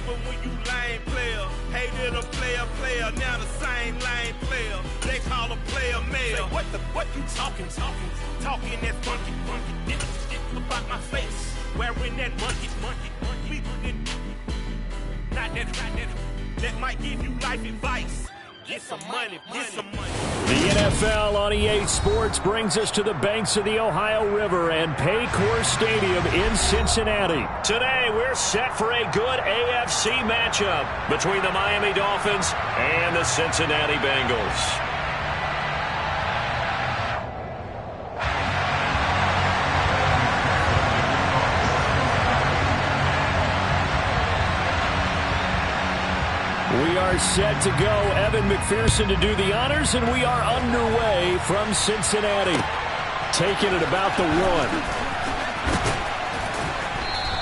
remember when you lame player, hated a player, now the same lame player. They call a player mayor. What you talking that monkey, about my face, wearing that monkey. We not that might give you life advice. Get some money. The NFL on EA Sports brings us to the banks of the Ohio River and Paycor Stadium in Cincinnati. Today, we're set for a good AFC matchup between the Miami Dolphins and the Cincinnati Bengals. We are set to go. Evan McPherson to do the honors, and we are underway from Cincinnati. Taking it about the 1.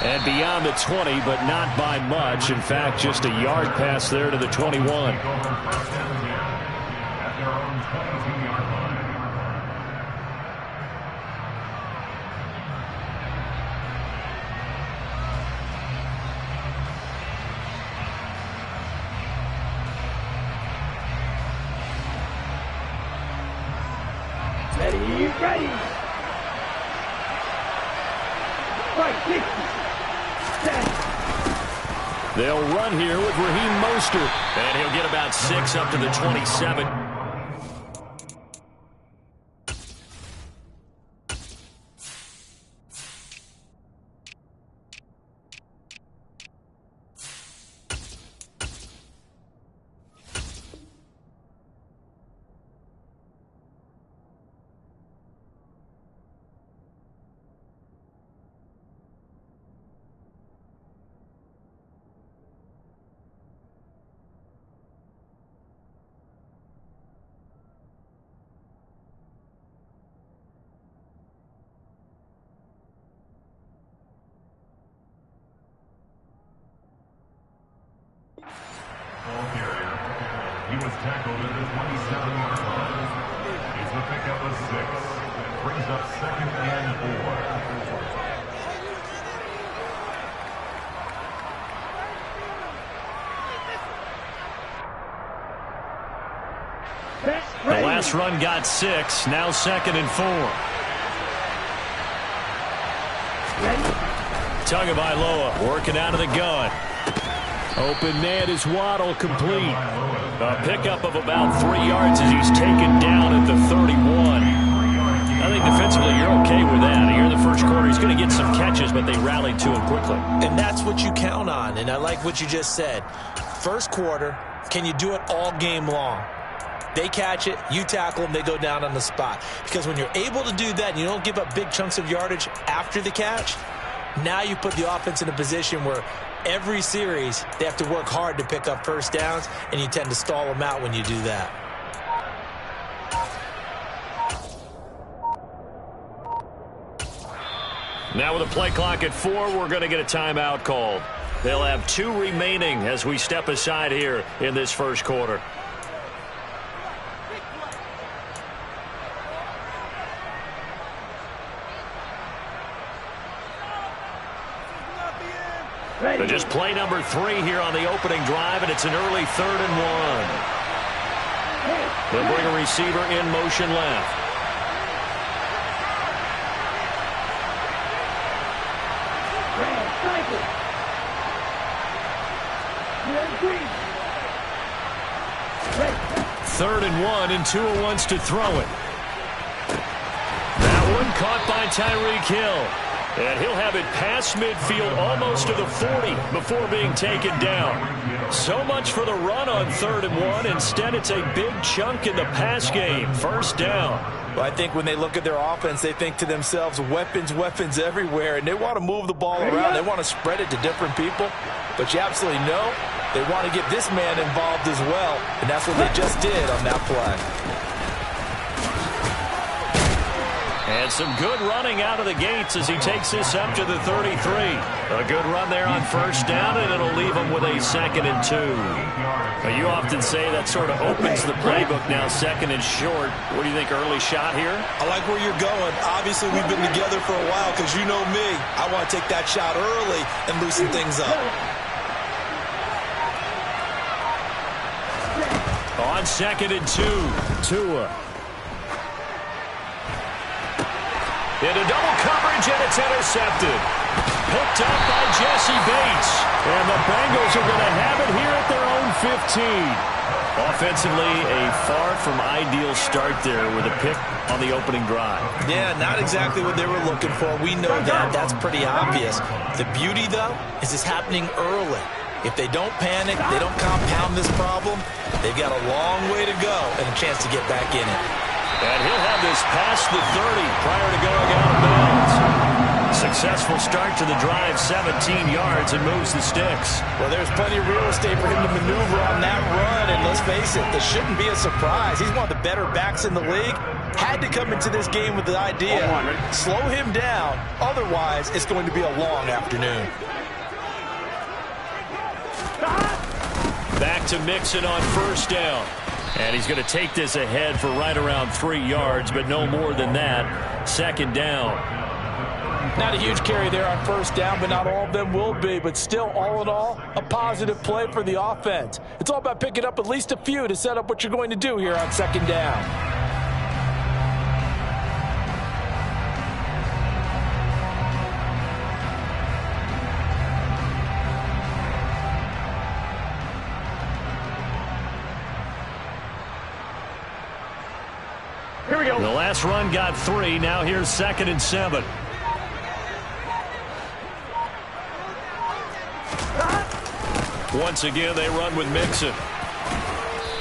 And beyond the 20, but not by much. In fact, just a yard pass there to the 21. Ready. Right, 60. They'll run here with Raheem Mostert. And he'll get about 6 up to the 27. He was tackled at the 27-yard line. He's the pickup of 6. Brings up 2nd and 4. The last run got 6. Now 2nd and 4. Tagovailoa working out of the gun. Open man is Waddle, complete. A pickup of about 3 yards as he's taken down at the 31. I think defensively you're okay with that. Here in the first quarter, he's going to get some catches, but they rallied to him quickly. And that's what you count on, and I like what you just said. First quarter, can you do it all game long? They catch it, you tackle them, they go down on the spot. Because when you're able to do that and you don't give up big chunks of yardage after the catch, now you put the offense in a position where every series they have to work hard to pick up first downs, and you tend to stall them out when you do that. Now with a play clock at 4, we're going to get a timeout called. They'll have 2 remaining as we step aside here in this first quarter. But just play number 3 here on the opening drive, and it's an early 3rd and 1. They'll bring a receiver in motion left. Third and 1, and Tua wants to throw it. That one caught by Tyreek Hill. And he'll have it past midfield almost to the 40 before being taken down. So much for the run on 3rd and 1. Instead, it's a big chunk in the pass game. First down. Well, I think when they look at their offense, they think to themselves, weapons everywhere, and they want to move the ball around. They want to spread it to different people. But you absolutely know they want to get this man involved as well, and that's what they just did on that play. And some good running out of the gates as he takes this up to the 33. A good run there on first down, and it'll leave him with a 2nd and 2. Now, you often say that sort of opens the playbook now, 2nd and short. What do you think, early shot here? I like where you're going. Obviously, we've been together for a while because you know me. I want to take that shot early and loosen things up. On 2nd and 2. Tua. Into double coverage, and it's intercepted. Picked up by Jesse Bates. And the Bengals are going to have it here at their own 15. Offensively, a far from ideal start there with a pick on the opening drive. Yeah, not exactly what they were looking for. We know that. That's pretty obvious. The beauty, though, is it's happening early. If they don't panic, they don't compound this problem, they've got a long way to go and a chance to get back in it. And he'll have this past the 30 prior to going out of bounds. Successful start to the drive, 17 yards, and moves the sticks. Well, there's plenty of real estate for him to maneuver on that run, and let's face it, this shouldn't be a surprise. He's one of the better backs in the league. Had to come into this game with the idea, slow him down, otherwise it's going to be a long afternoon. Back to Mixon on first down. And he's going to take this ahead for right around 3 yards, but no more than that. Second down. Not a huge carry there on first down, but not all of them will be. But still, all in all, a positive play for the offense. It's all about picking up at least a few to set up what you're going to do here on second down. Here we go. The last run got 3. Now here's 2nd and 7. Once again, they run with Mixon.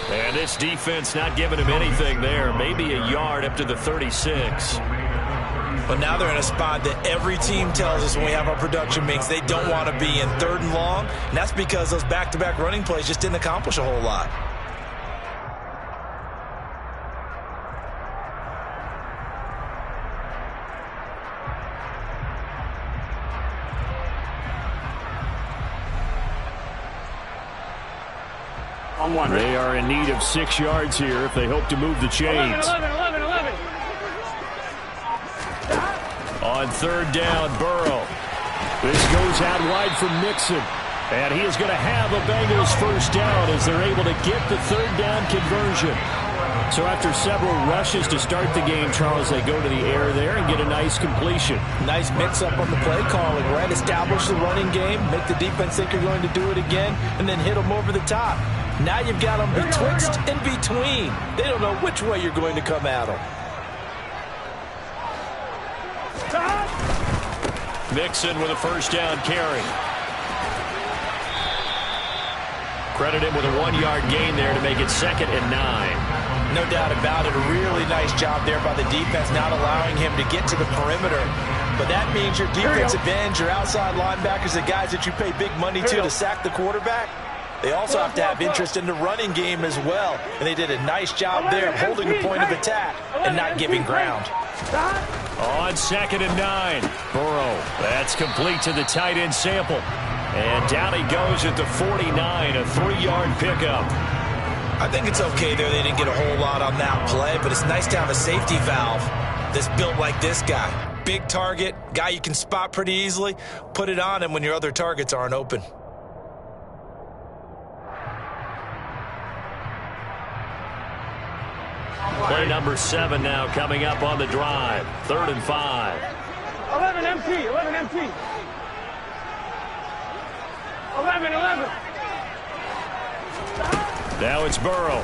And this defense not giving him anything there. Maybe a yard up to the 36. But now they're in a spot that every team tells us when we have our production meetings they don't want to be in, 3rd and long. And that's because those back-to-back running plays just didn't accomplish a whole lot. They are in need of 6 yards here if they hope to move the chains. 11. On 3rd down, Burrow. This goes out wide from Mixon. And he is going to have a Bengals first down as they're able to get the 3rd down conversion. So after several rushes to start the game, Charles, they go to the air there and get a nice completion. Nice mix-up on the play calling, right? Establish the running game, make the defense think you're going to do it again, and then hit them over the top. Now you've got them betwixt and between. They don't know which way you're going to come at them. Mixon with a first down carry. Credit him with a 1-yard gain there to make it 2nd and 9. No doubt about it. A really nice job there by the defense, not allowing him to get to the perimeter. But that means your defensive ends, your outside linebackers, the guys that you pay big money to sack the quarterback, they also have to have interest in the running game as well. And they did a nice job there of holding the point of attack and not giving ground. On 2nd and 9, Burrow. That's complete to the tight end Sample. And down he goes at the 49, a 3-yard pickup. I think it's okay there. They didn't get a whole lot on that play, but it's nice to have a safety valve that's built like this guy. Big target, guy you can spot pretty easily. Put it on him when your other targets aren't open. Play number 7 now coming up on the drive. 3rd and 5. 11 empty. 11. Now it's Burrow.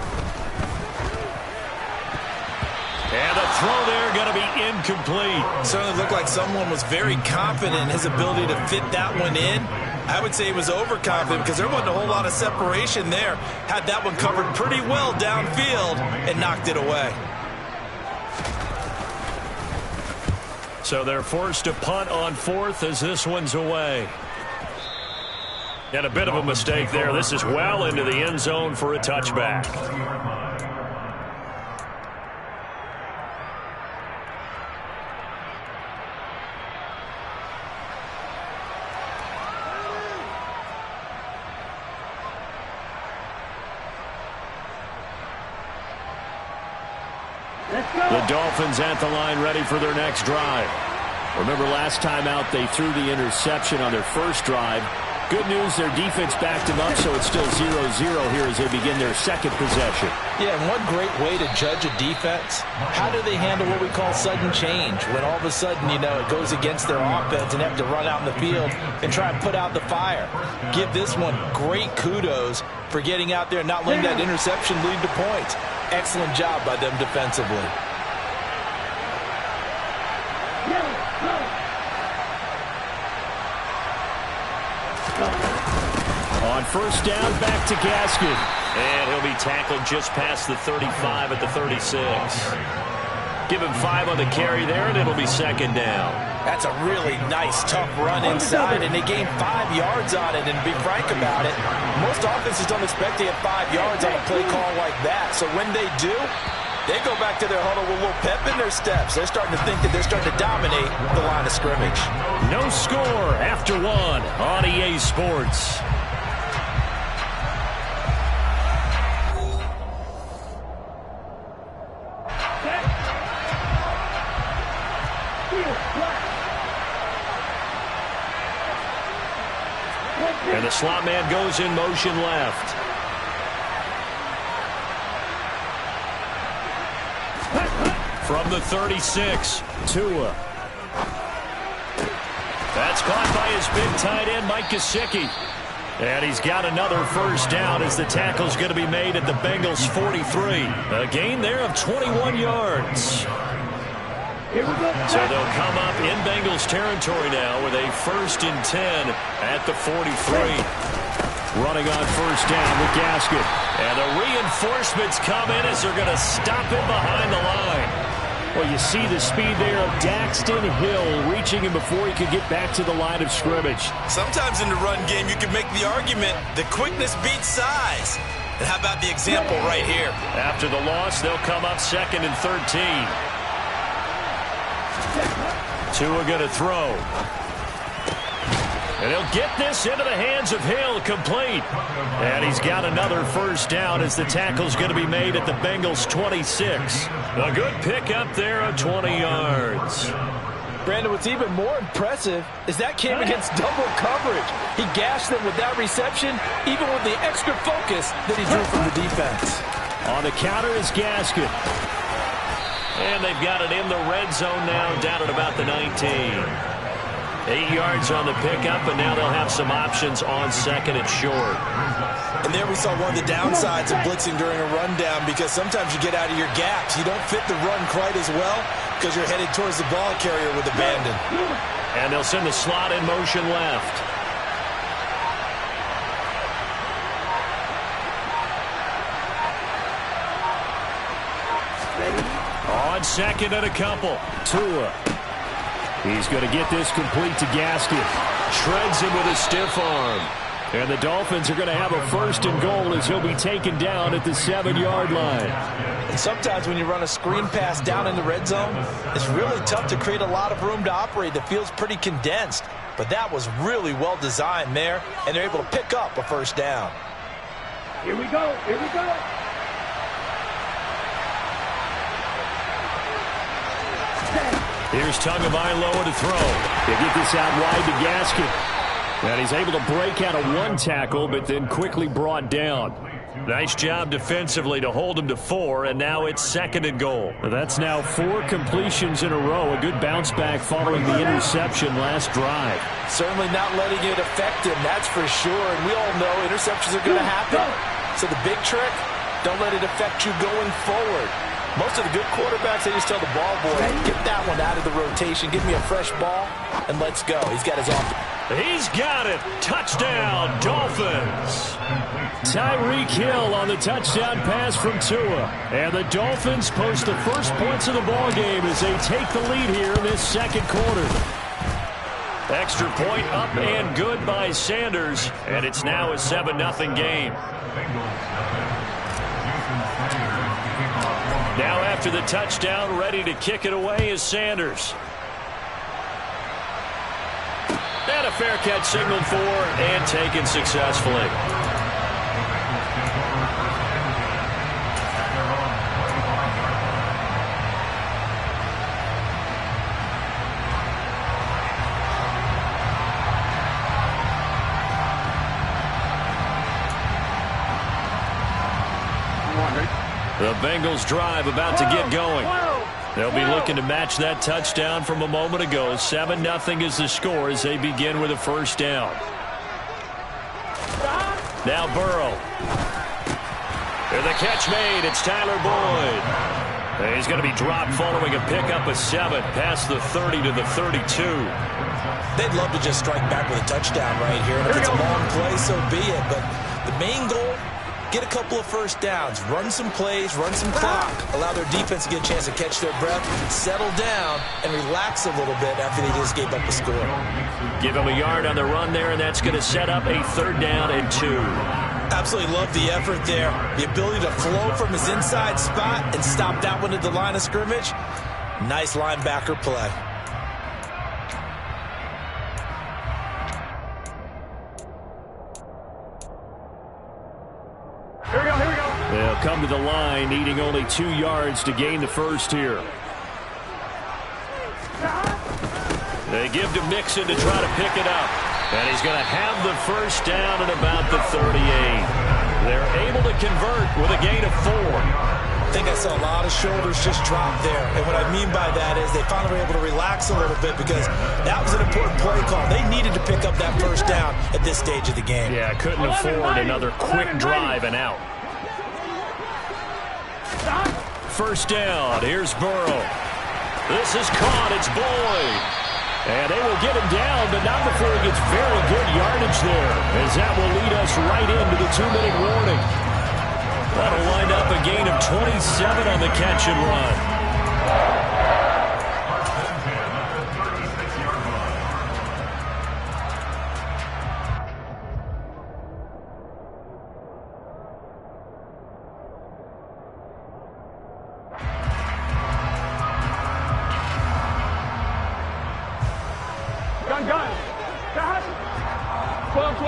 And the throw there going to be incomplete. Certainly looked like someone was very confident in his ability to fit that one in. I would say he was overconfident because there wasn't a whole lot of separation there. Had that one covered pretty well downfield and knocked it away. So they're forced to punt on 4th as this one's away. And a bit of a mistake there. This is well into the end zone for a touchback. The Dolphins at the line ready for their next drive. Remember last time out they threw the interception on their first drive. Good news, their defense backed them up, so it's still 0-0 here as they begin their second possession. Yeah, and one great way to judge a defense, how do they handle what we call sudden change? When all of a sudden, you know, it goes against their offense and they have to run out in the field and try and put out the fire. Give this one great kudos for getting out there and not letting that interception lead to points. Excellent job by them defensively. On first down, back to Gaskin. And he'll be tackled just past the 35 at the 36. Give him 5 on the carry there, and it'll be second down. That's a really nice, tough run inside, and they gained 5 yards on it. And to be frank about it, most offenses don't expect to get 5 yards on a play call like that. So when they do, they go back to their huddle with a little pep in their steps. They're starting to think that they're starting to dominate the line of scrimmage. No score after 1 on EA Sports. And the slot man goes in motion left. From the 36, Tua. That's caught by his big tight end, Mike Gesicki. And he's got another first down as the tackle's going to be made at the Bengals 43. A gain there of 21 yards. So they'll come up in Bengals territory now with a 1st and 10 at the 43. Running on first down with Gaskin. And the reinforcements come in as they're going to stop him behind the line. Well, you see the speed there of Daxton Hill reaching him before he could get back to the line of scrimmage. Sometimes in the run game, you can make the argument that quickness beats size. And how about the example right here? After the loss, they'll come up 2nd and 13. Tua going to throw. And he'll get this into the hands of Hill, complete. And he's got another first down as the tackle's going to be made at the Bengals 26. A good pickup there of 20 yards. Brandon, what's even more impressive is that came against double coverage. He gashed them with that reception, even with the extra focus that he drew from the defense. On the counter is Gaskin. And they've got it in the red zone now, down at about the 19. 8 yards on the pickup, and now they'll have some options on 2nd and short. And there we saw one of the downsides of blitzing during a rundown, because sometimes you get out of your gaps. You don't fit the run quite as well because you're headed towards the ball carrier with abandon. And they'll send the slot in motion left. On 2nd and a couple, Tua. He's going to get this complete to Gaskin. Shreds him with a stiff arm. And the Dolphins are going to have a 1st and goal as he'll be taken down at the 7-yard line. And sometimes when you run a screen pass down in the red zone, it's really tough to create a lot of room to operate. The field's pretty condensed. But that was really well designed there, and they're able to pick up a first down. Here we go. Here we go. Here's Tagovailoa to throw. They get this out wide to Gaskin. And he's able to break out of 1 tackle, but then quickly brought down. Nice job defensively to hold him to 4, and now it's 2nd and goal. That's now 4 completions in a row. A good bounce back following the interception last drive. Certainly not letting it affect him, that's for sure. And we all know interceptions are going to happen. So the big trick, don't let it affect you going forward. Most of the good quarterbacks, they just tell the ball boy, get that one out of the rotation, give me a fresh ball, and let's go. He's got his offense. He's got it. Touchdown, Dolphins. Tyreek Hill on the touchdown pass from Tua. And the Dolphins post the first points of the ball game as they take the lead here in this 2nd quarter. Extra point up and good by Sanders. And it's now a 7-0 game. Now after the touchdown, ready to kick it away is Sanders. And a fair catch signaled for and taken successfully. The Bengals drive about to get going. They'll be looking to match that touchdown from a moment ago. 7-0 is the score as they begin with a first down. Now Burrow. And the catch made. It's Tyler Boyd. He's going to be dropped following a pickup of 7 past the 30 to the 32. They'd love to just strike back with a touchdown right here. And if it's a long play, so be it. But the main goal, get a couple of first downs, run some plays, run some clock, allow their defense to get a chance to catch their breath, settle down, and relax a little bit after they just gave up a score. Give him a yard on the run there, and that's going to set up a 3rd down and 2. Absolutely love the effort there. The ability to flow from his inside spot and stop that one at the line of scrimmage. Nice linebacker play. They'll come to the line, needing only 2 yards to gain the first here. They give to Mixon to try to pick it up. And he's going to have the first down at about the 38. They're able to convert with a gain of 4. I think I saw a lot of shoulders just drop there. And what I mean by that is they finally were able to relax a little bit because that was an important play call. They needed to pick up that first down at this stage of the game. Yeah, couldn't afford another quick drive and out. First down. Here's Burrow. This is caught. It's Boyd. And they will get him down, but not before he gets very good yardage there, as that will lead us right into the 2-minute warning. That'll wind up a gain of 27 on the catch and run. Gun. 12.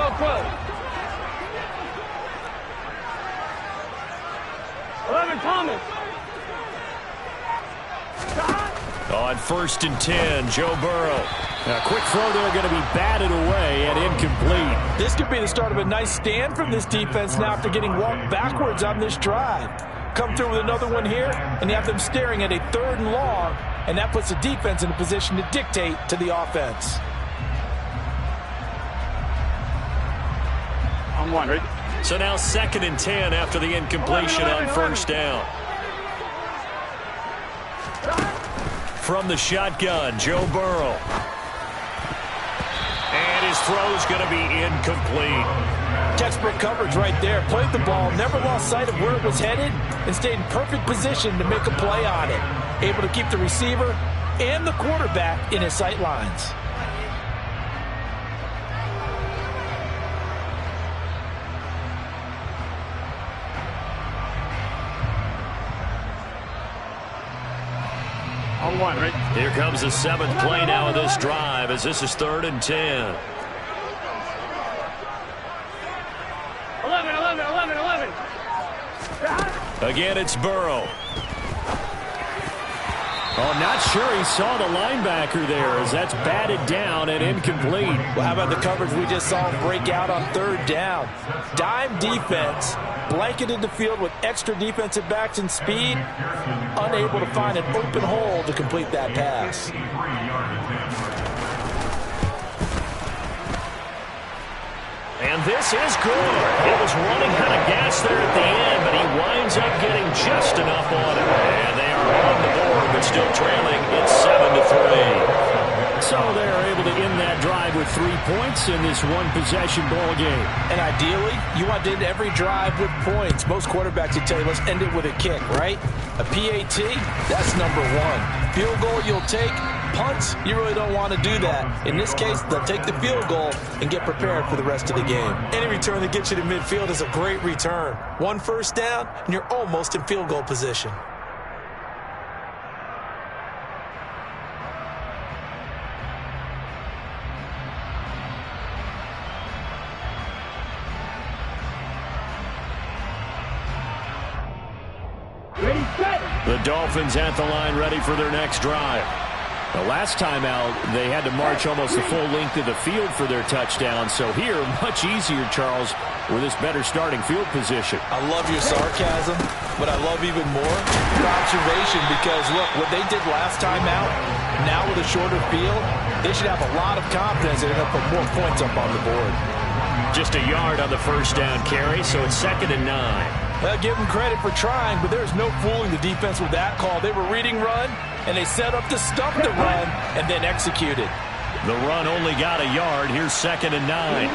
11, Thomas. On 1st and 10, Joe Burrow. A quick throw there going to be batted away and incomplete. This could be the start of a nice stand from this defense now after getting walked backwards on this drive. Come through with another one here, and you have them staring at a 3rd and long, and that puts the defense in a position to dictate to the offense. I'm one, right? So now 2nd and 10 after the incompletion on 1st down. From the shotgun, Joe Burrow. And his throw's going to be incomplete. Textbook coverage right there. Played the ball, never lost sight of where it was headed, and stayed in perfect position to make a play on it. Able to keep the receiver and the quarterback in his sight lines. I'm one, right? Here comes the 7th play now of this drive as this is 3rd and 10. 11. Again, it's Burrow. Oh, not sure he saw the linebacker there as that's batted down and incomplete. Well, how about the coverage we just saw break out on 3rd down? Dime defense, blanketed the field with extra defensive backs and speed, unable to find an open hole to complete that pass. And this is good. It was running out of gas there at the end, but he winds up getting just enough on it. And they are on the board, but still trailing. It's 7-3. So they're able to end that drive with 3 points in this one-possession ball game. And ideally, you want to end every drive with points. Most quarterbacks would tell you, let's end it with a kick, right? A PAT, that's number 1. Field goal you'll take. Punts, you really don't want to do that. In this case, they'll take the field goal and get prepared for the rest of the game. Any return that gets you to midfield is a great return. 1 first down, and you're almost in field goal position. Ready, set. The Dolphins at the line ready for their next drive. The last time out, they had to march almost the full length of the field for their touchdown. So here, much easier, Charles, with this better starting field position. I love your sarcasm, but I love even more your observation because, look, what they did last time out, now with a shorter field, they should have a lot of confidence they're going to put more points up on the board. Just a yard on the first down carry, so it's 2nd and 9. Well, give them credit for trying, but there's no fooling the defense with that call. They were reading run, and they set up to stop the run and then executed. The run only got a yard. Here's 2nd and 9.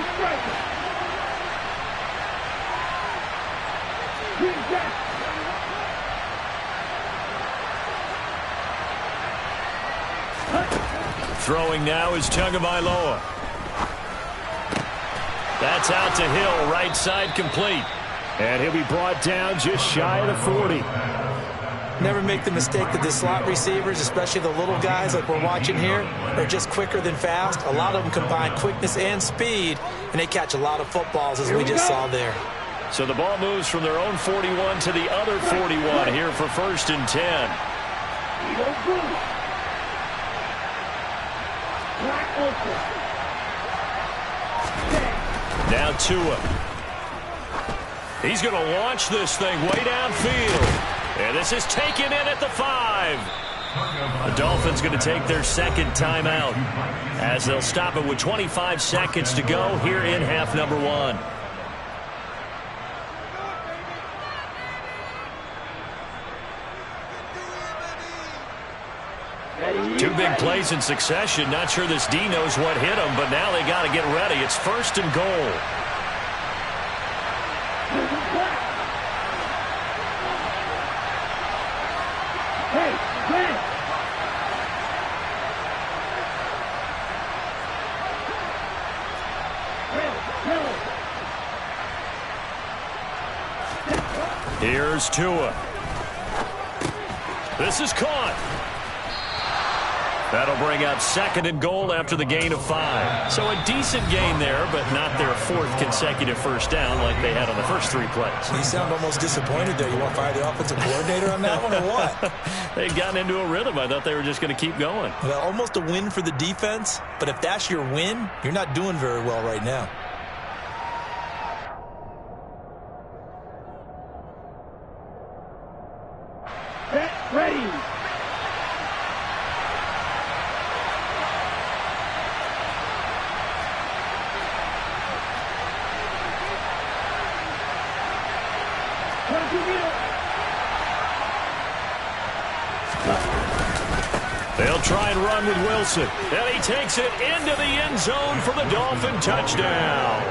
Throwing now is Tagovailoa. That's out to Hill, right side complete. And he'll be brought down just shy of the 40. Never make the mistake that the slot receivers, especially the little guys like we're watching here, are just quicker than fast. A lot of them combine quickness and speed, and they catch a lot of footballs, as we just saw there. So the ball moves from their own 41 to the other 41 here for 1st and 10. Now Tua. He's going to launch this thing way downfield. And this is taken in at the 5. The Dolphins going to take their 2nd timeout as they'll stop it with 25 seconds to go here in half number 1. Two big plays in succession. Not sure this D knows what hit him, but now they got to get ready. It's 1st and goal. Here's Tua. This is caught. That'll bring up 2nd and goal after the gain of 5. So a decent gain there, but not their 4th consecutive first down like they had on the first 3 plays. You sound almost disappointed there. You want to fire the offensive coordinator on that one or what? They'd gotten into a rhythm. I thought they were just going to keep going. Well, almost a win for the defense, but if that's your win, you're not doing very well right now. Ready. They'll try and run with Wilson. And he takes it into the end zone for the Dolphin touchdown.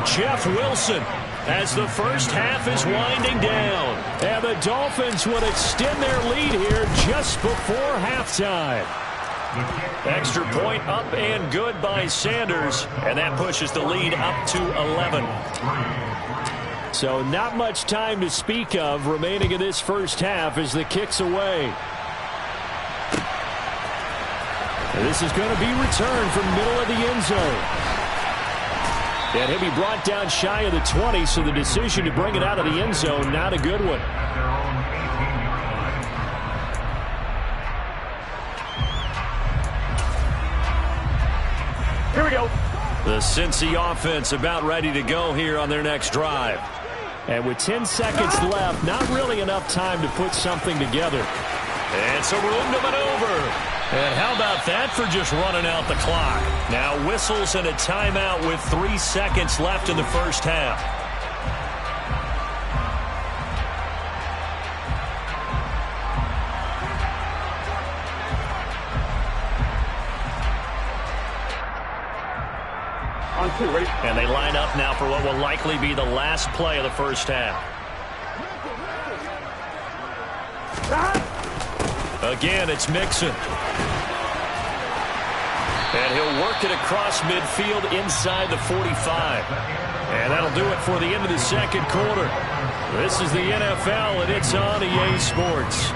Jeff Wilson, as the first half is winding down. And the Dolphins would extend their lead here just before halftime. Extra point up and good by Sanders. And that pushes the lead up to 11. So not much time to speak of remaining in this first half as the kick's away. And this is going to be returned from middle of the end zone. And he'll be brought down shy of the 20, so the decision to bring it out of the end zone, not a good one. Here we go. The Cincy offense about ready to go here on their next drive. And with 10 seconds left, not really enough time to put something together. And some room to maneuver. And how about that for just running out the clock? Now whistles and a timeout with 3 seconds left in the first half. On 2, ready? And they line up now for what will likely be the last play of the first half. Again, it's Mixon. And he'll work it across midfield inside the 45. And that'll do it for the end of the second quarter. This is the NFL, and it's on EA Sports.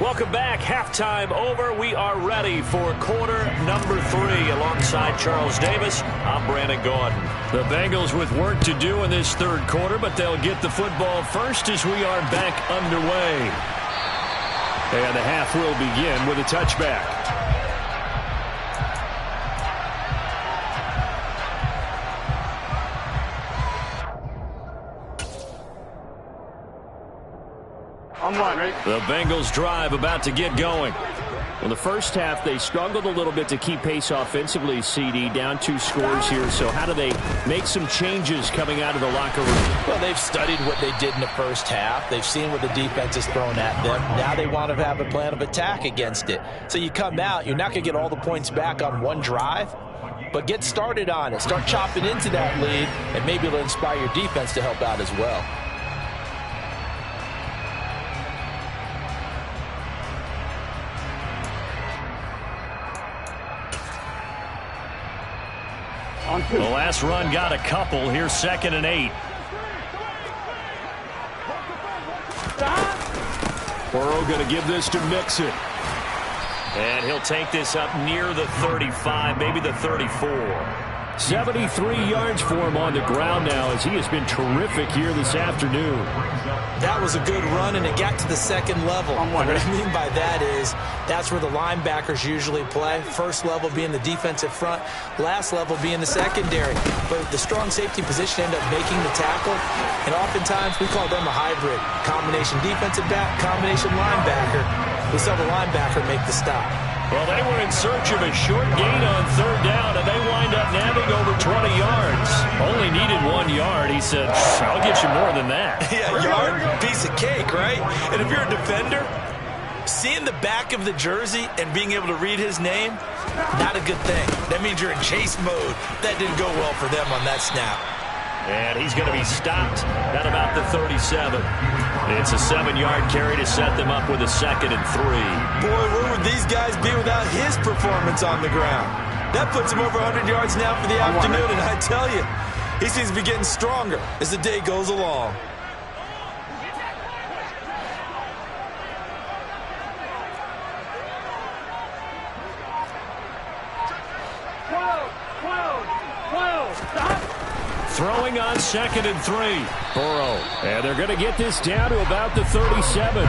Welcome back. Halftime over. We are ready for quarter number 3. Alongside Charles Davis, I'm Brandon Gaudin. The Bengals with work to do in this third quarter, but they'll get the football first as we are back underway. And the half will begin with a touchback. The Bengals drive about to get going. Well, the first half, they struggled a little bit to keep pace offensively, CD, down 2 scores here. So how do they make some changes coming out of the locker room? Well, they've studied what they did in the first half. They've seen what the defense has thrown at them. Now they want to have a plan of attack against it. So you come out, you're not going to get all the points back on one drive, but get started on it. Start chopping into that lead, and maybe it'll inspire your defense to help out as well. The last run got a couple. Here's 2nd and 8. Burrow going to give this to Mixon. And he'll take this up near the 35, maybe the 34. 73 yards for him on the ground now as he has been terrific here this afternoon. That was a good run, and it got to the second level. What I mean by that is that's where the linebackers usually play. First level being the defensive front, last level being the secondary. But the strong safety position ended up making the tackle, and oftentimes we call them a hybrid. Combination defensive back, combination linebacker. We saw the linebacker make the stop. Well, they were in search of a short gain on 3rd down, and they wind up nabbing over 20 yards. Only needed 1 yard. He said, I'll get you more than that. Yeah, yard, piece of cake, right? And if you're a defender, seeing the back of the jersey and being able to read his name, not a good thing. That means you're in chase mode. That didn't go well for them on that snap. And he's going to be stopped at about the 37. It's a 7-yard carry to set them up with a 2nd and 3. Boy, where would these guys be without his performance on the ground? That puts him over 100 yards now for the afternoon, and I tell you, he seems to be getting stronger as the day goes along. Throwing on 2nd and 3. Burrow. And they're going to get this down to about the 37.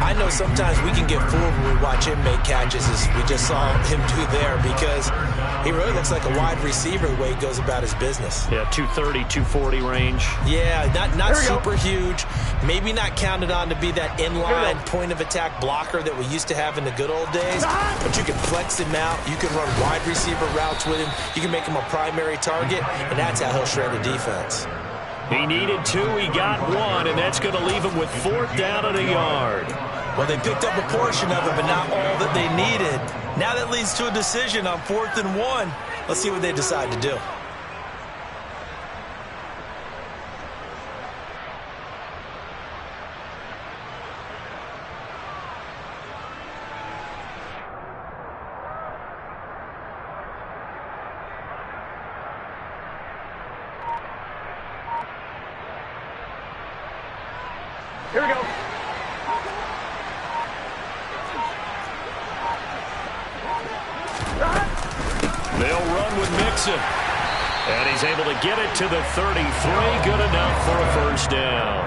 I know sometimes we can get fooled when we watch him make catches, as we just saw him do there, because he really looks like a wide receiver the way he goes about his business. Yeah, 230, 240 range. Yeah, not super huge. Maybe not counted on to be that inline point-of-attack blocker that we used to have in the good old days. But you can flex him out. You can run wide receiver routes with him. You can make him a primary target, and that's how he'll shred a defense. He needed 2. He got 1, and that's going to leave him with 4th down and a yard. Well, they picked up a portion of it, but not all that they needed. Now that leads to a decision on 4th and 1. Let's see what they decide to do. Here we go. They'll run with Mixon. And he's able to get it to the 33. Good enough for a first down.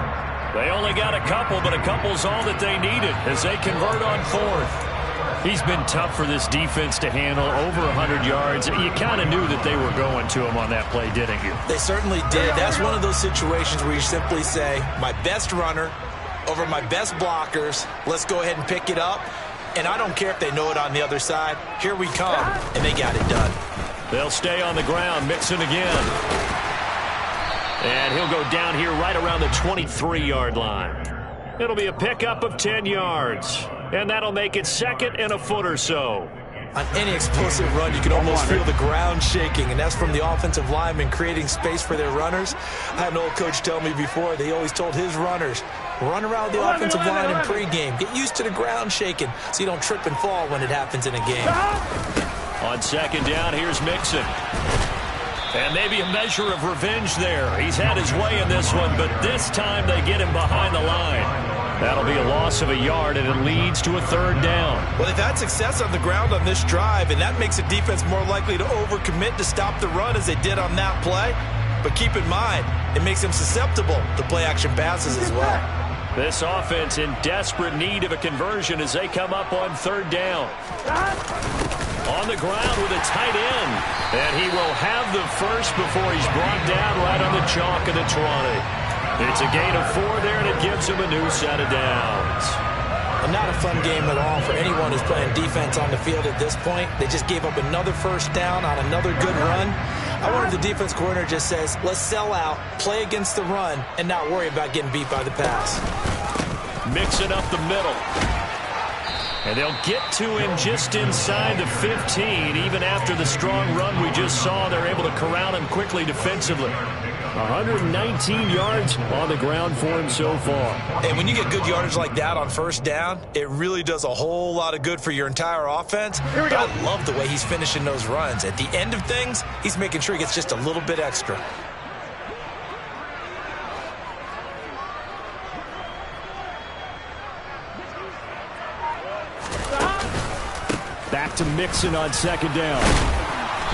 They only got a couple, but a couple's all that they needed as they convert on 4th. He's been tough for this defense to handle, over 100 yards. You kind of knew that they were going to him on that play, didn't you? They certainly did. That's one of those situations where you simply say, my best runner over my best blockers, let's go ahead and pick it up. And I don't care if they know it on the other side. Here we come, and they got it done. They'll stay on the ground. Mixon again. And he'll go down here right around the 23-yard line. It'll be a pickup of 10 yards. And that'll make it 2nd and a foot or so. On any explosive run, you can almost feel the ground shaking, and that's from the offensive linemen creating space for their runners. I had an old coach tell me before, they always told his runners, run around the offensive line in pregame. Get used to the ground shaking so you don't trip and fall when it happens in a game. On 2nd down, here's Mixon. And maybe a measure of revenge there. He's had his way in this one, but this time they get him behind the line. That'll be a loss of a yard, and it leads to a third down. Well, they've had success on the ground on this drive, and that makes a defense more likely to overcommit to stop the run as they did on that play. But keep in mind, it makes them susceptible to play-action passes as well. This offense in desperate need of a conversion as they come up on third down. On the ground with a tight end. And he will have the first before he's brought down right on the chalk of the 20. It's a gain of 4 there, and it gives him a new set of downs. And not a fun game at all for anyone who's playing defense on the field at this point. They just gave up another first down on another good run. I wonder if the defense coordinator just says, let's sell out, play against the run, and not worry about getting beat by the pass. Mixing up the middle. And they'll get to him just inside the 15. Even after the strong run we just saw, they're able to corral him quickly defensively. 119 yards on the ground for him so far. And when you get good yardage like that on first down, it really does a whole lot of good for your entire offense. But I love the way he's finishing those runs. At the end of things, he's making sure he gets just a little bit extra. Back to Mixon on second down.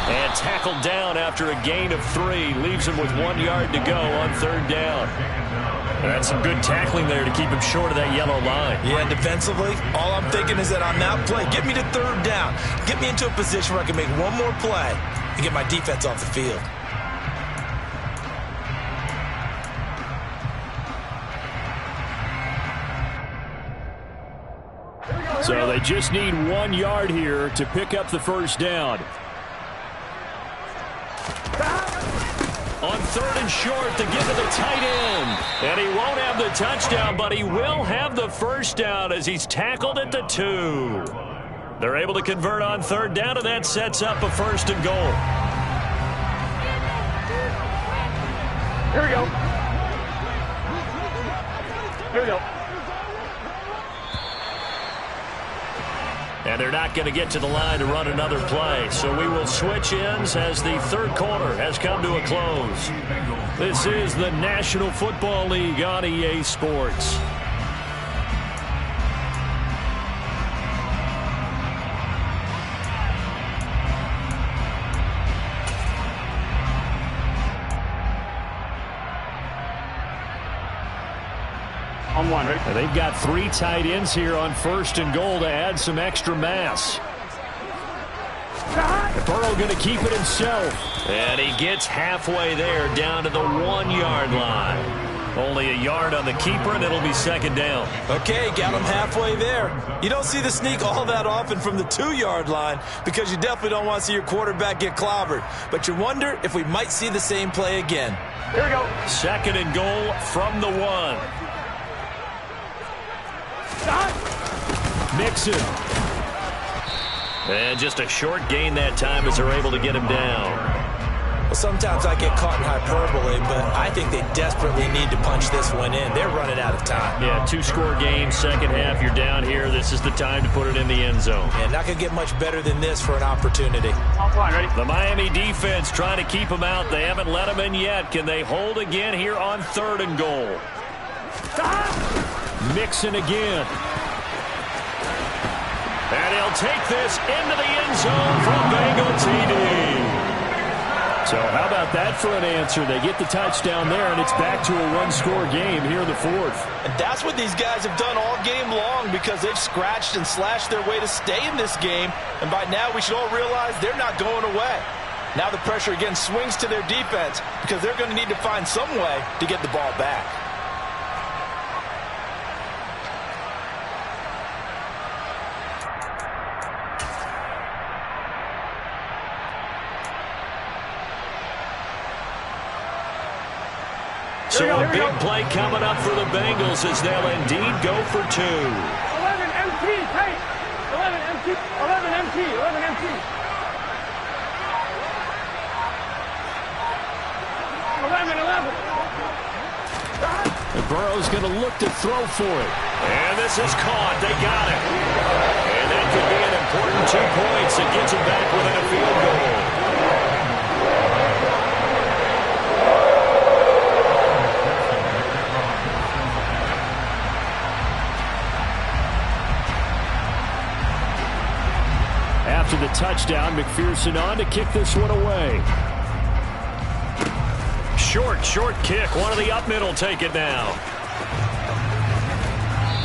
And tackled down after a gain of 3. Leaves him with 1 yard to go on third down. That's some good tackling there to keep him short of that yellow line. Yeah, and defensively, all I'm thinking is that on that play, get me to third down. Get me into a position where I can make one more play and get my defense off the field. So they just need 1 yard here to pick up the first down. On third and short to give to the tight end. And he won't have the touchdown, but he will have the first down as he's tackled at the 2. They're able to convert on third down, and that sets up a first and goal. Here we go. Here we go. And they're not going to get to the line to run another play. So we will switch ends as the third quarter has come to a close. This is the National Football League on EA Sports. On one, ready? And they've got 3 tight ends here on first and goal to add some extra mass. Burrow going to keep it himself. And he gets halfway there down to the 1 yard line. Only a yard on the keeper, and it'll be second down. Okay, got him halfway there. You don't see the sneak all that often from the 2 yard line because you definitely don't want to see your quarterback get clobbered. But you wonder if we might see the same play again. Here we go. Second and goal from the 1. Mixon. And just a short gain that time as they're able to get him down. Well, sometimes I get caught in hyperbole, but I think they desperately need to punch this one in. They're running out of time. Yeah, 2-score game, second half, you're down here. This is the time to put it in the end zone. Yeah, not going to get much better than this for an opportunity. On one, ready? The Miami defense trying to keep him out. They haven't let him in yet. Can they hold again here on third and goal? Mixon again. And he'll take this into the end zone for a Bengal TD. So how about that for an answer? They get the touchdown there, and it's back to a 1-score game here in the 4th. And that's what these guys have done all game long because they've scratched and slashed their way to stay in this game. And by now we should all realize they're not going away. Now the pressure again swings to their defense because they're going to need to find some way to get the ball back. So a big play coming up for the Bengals as they'll indeed go for 2. 11 MT, hey! 11 MT, 11 MT, 11 MT. 11. And Burrow's going to look to throw for it. And this is caught. They got it. And that could be an important 2 points that gets them back within a field goal. first down. McPherson on to kick this one away. Short kick. One of the up middle take it now.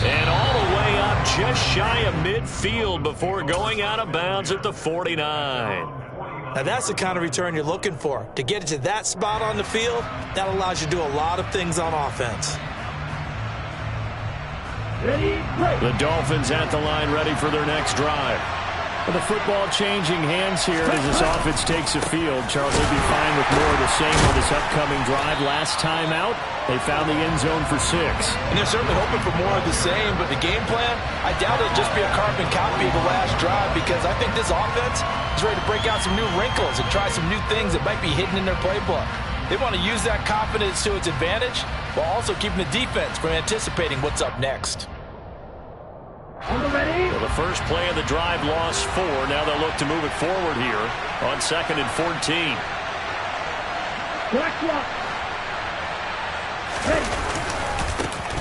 And all the way up just shy of midfield before going out of bounds at the 49. Now that's the kind of return you're looking for. To get it to that spot on the field, that allows you to do a lot of things on offense. The Dolphins at the line ready for their next drive. With the football changing hands here as this offense takes the field. Charles, they'd be fine with more of the same on this upcoming drive. Last time out, they found the end zone for 6. And they're certainly hoping for more of the same, but the game plan, I doubt it'll just be a carbon copy of the last drive, because I think this offense is ready to break out some new wrinkles and try some new things that might be hidden in their playbook. They want to use that confidence to its advantage while also keeping the defense from anticipating what's up next. Well, the first play of the drive lost 4. Now they'll look to move it forward here on 2nd and 14.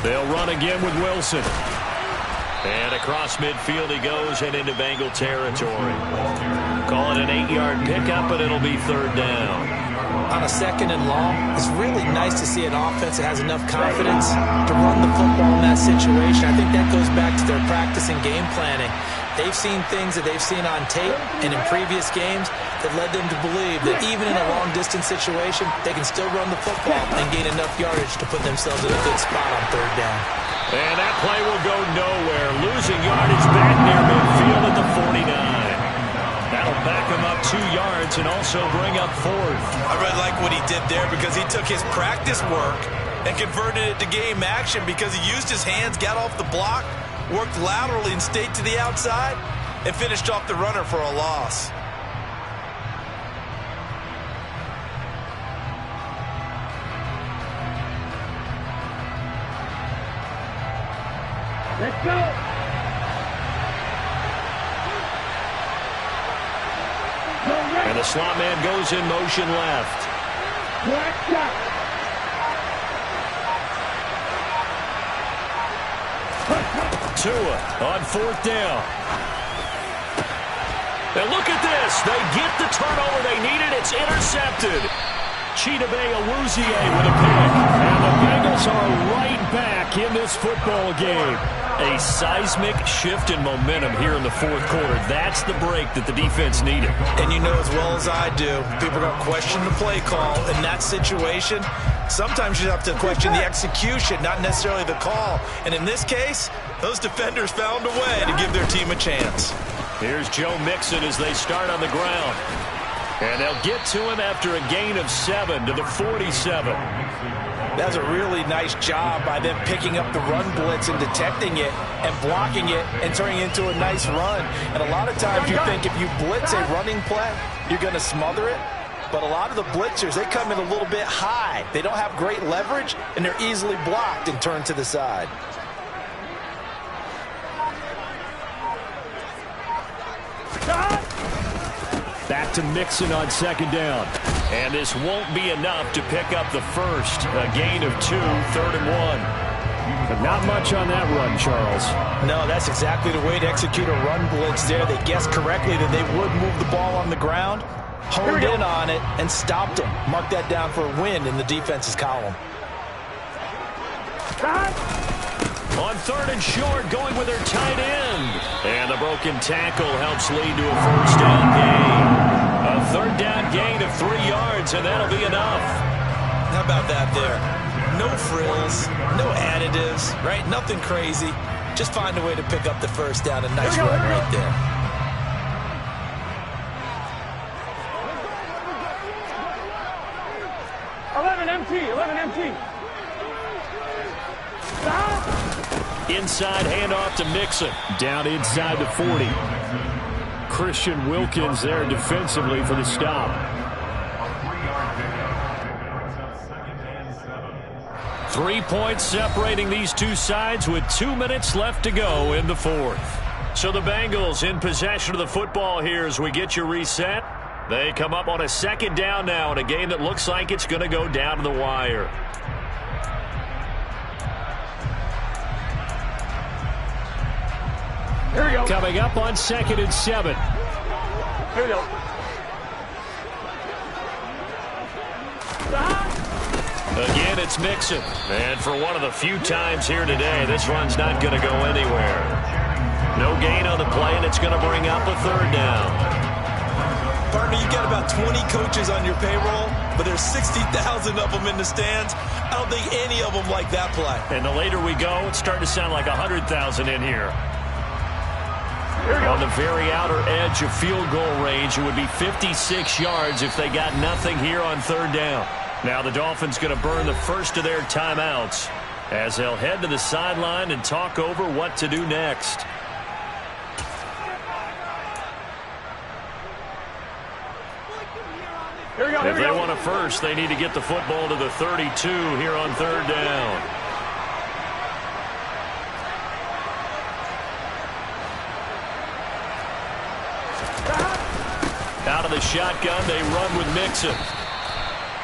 They'll run again with Wilson. And across midfield he goes and into Bengal territory. Call it an 8-yard pickup, but it'll be 3rd down. On a 2nd and long, it's really nice to see an offense that has enough confidence to run the football in that situation. I think that goes back to their practice and game planning. They've seen things that they've seen on tape and in previous games that led them to believe that even in a long-distance situation, they can still run the football and gain enough yardage to put themselves in a good spot on 3rd down. And that play will go nowhere. Losing yardage back near midfield at the 49. That'll back him up 2 yards and also bring up 4th. I really like what he did there, because he took his practice work and converted it to game action, because he used his hands, got off the block, worked laterally and stayed to the outside, and finished off the runner for a loss. Let's go. And the slot man goes in motion left. Tua on 4th down. And look at this. They get the turnover they needed. It's intercepted. Chidobe Awuzie with a pick. And the Bengals are right back in this football game. A seismic shift in momentum here in the 4th quarter. That's the break that the defense needed. And you know as well as I do, people are going to question the play call in that situation. Sometimes you have to question the execution, not necessarily the call. And in this case, those defenders found a way to give their team a chance. Here's Joe Mixon as they start on the ground. And they'll get to him after a gain of 7 to the 47. That's a really nice job by them picking up the run blitz and detecting it and blocking it and turning it into a nice run. And a lot of times you think if you blitz a running play, you're going to smother it. But a lot of the blitzers, they come in a little bit high. They don't have great leverage, and they're easily blocked and turned to the side. Back to Mixon on 2nd down. And this won't be enough to pick up the first. A gain of 2, 3rd and 1. But not much on that run, Charles. No, that's exactly the way to execute a run blitz there. They guessed correctly that they would move the ball on the ground, honed in on it, and stopped them. Mark that down for a win in the defense's column. On 3rd and short, going with their tight end. And the broken tackle helps lead to a first down gain. A 3rd down gain of 3 yards, and that'll be enough. How about that there? No frills, no additives, right? Nothing crazy. Just find a way to pick up the first down. A nice run right there. Eleven empty. Inside handoff to Mixon. Down inside the 40. Christian Wilkins there defensively for the stop. 3 points separating these two sides with 2 minutes left to go in the 4th. So the Bengals in possession of the football here as we get you reset. They come up on a 2nd down now in a game that looks like it's going to go down to the wire. Here we go. Coming up on 2nd and 7. Here we go. Again, it's Mixon. And for one of the few times here today, this run's not going to go anywhere. No gain on the play, and it's going to bring up a third down. Partner, you got about 20 coaches on your payroll, but there's 60,000 of them in the stands. I don't think any of them like that play. And the later we go, it's starting to sound like 100,000 in here. On the very outer edge of field goal range, it would be 56 yards if they got nothing here on third down. Now the Dolphins going to burn the first of their timeouts as they'll head to the sideline and talk over what to do next. If they want a first, they need to get the football to the 32 here on third down. Out of the shotgun, they run with Mixon.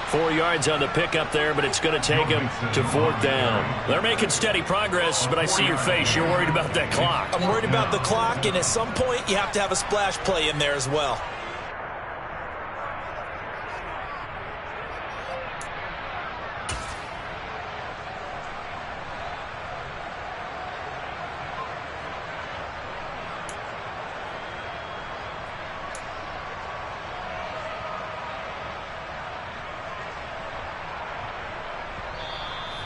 4 yards on the pickup there, but it's going to take him to fourth down. They're making steady progress, but I see your face. You're worried about that clock. I'm worried about the clock, and at some point, you have to have a splash play in there as well.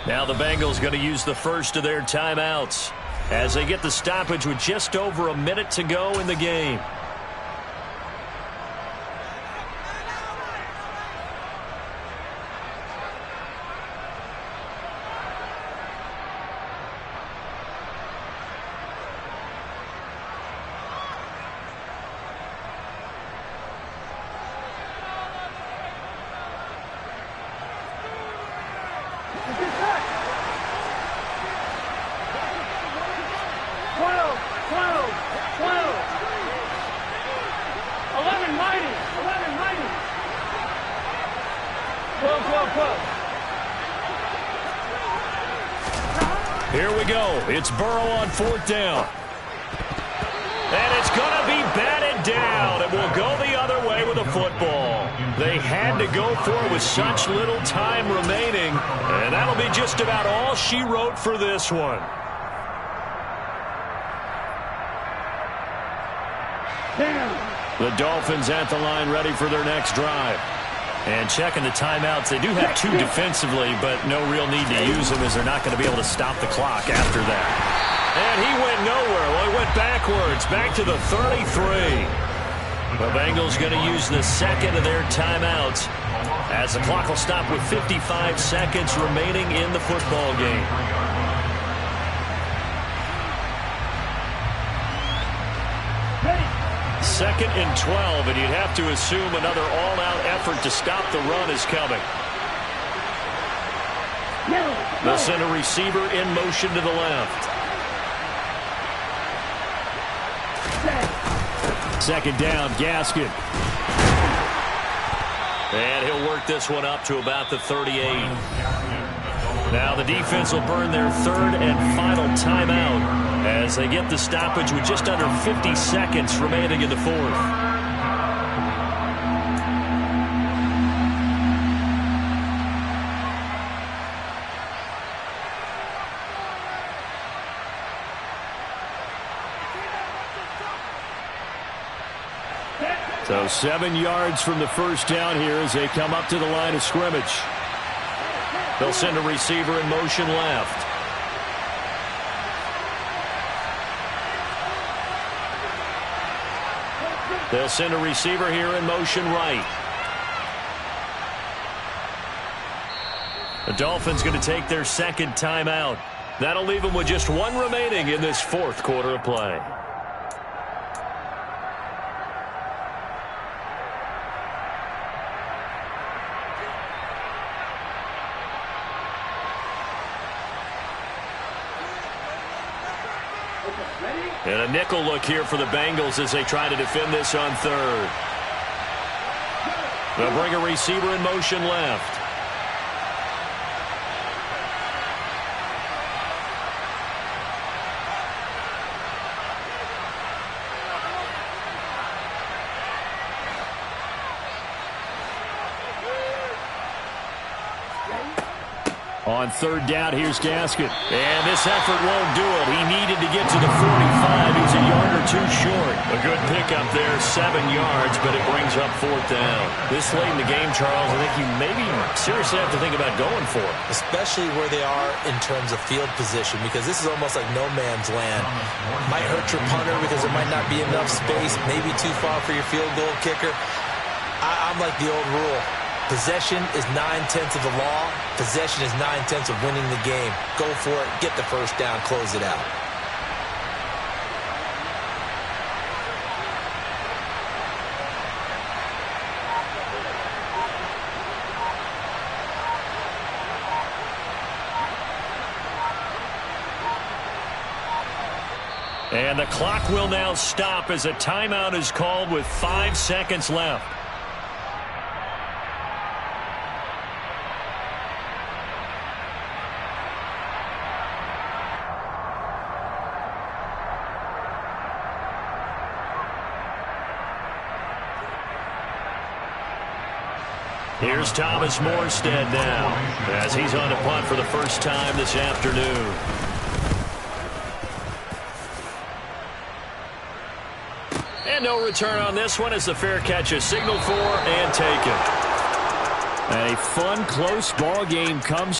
Now the Bengals going to use the first of their timeouts as they get the stoppage with just over a minute to go in the game. Here we go. It's Burrow on fourth down. And it's going to be batted down. It will go the other way with a football. They had to go for it with such little time remaining. And that'll be just about all she wrote for this one. The Dolphins at the line ready for their next drive. And checking the timeouts, they do have two defensively, but no real need to use them as they're not going to be able to stop the clock after that. And he went nowhere. Well, he went backwards, back to the 33. The Bengals going to use the second of their timeouts as the clock will stop with 55 seconds remaining in the football game. Second and 12, and you'd have to assume another all-out effort to stop the run is coming. They'll send a receiver in motion to the left. Second down, Gaskin. And he'll work this one up to about the 38. Now the defense will burn their third and final timeout as they get the stoppage with just under 50 seconds remaining in the fourth. So 7 yards from the first down here as they come up to the line of scrimmage. They'll send a receiver in motion left. They'll send a receiver here in motion right. The Dolphins going to take their second timeout. That'll leave them with just one remaining in this fourth quarter of play. And a nickel look here for the Bengals as they try to defend this on third. They'll bring a receiver in motion left. On third down, here's Gaskin. And this effort won't do it. He needed to get to the 45. He's a yard or two short. A good pickup there, 7 yards, but it brings up fourth down. This late in the game, Charles, I think you maybe seriously have to think about going for it. Especially where they are in terms of field position, because this is almost like no man's land. Might hurt your punter because there might not be enough space, maybe too far for your field goal kicker. I'm like the old rule. Possession is 9/10 of the law. Possession is 9/10 of winning the game. Go for it. Get the first down. Close it out. And the clock will now stop as a timeout is called with 5 seconds left. Here's Thomas Morstead now as he's on to punt for the first time this afternoon. And no return on this one as the fair catch is signaled for and taken. A fun, close ball game comes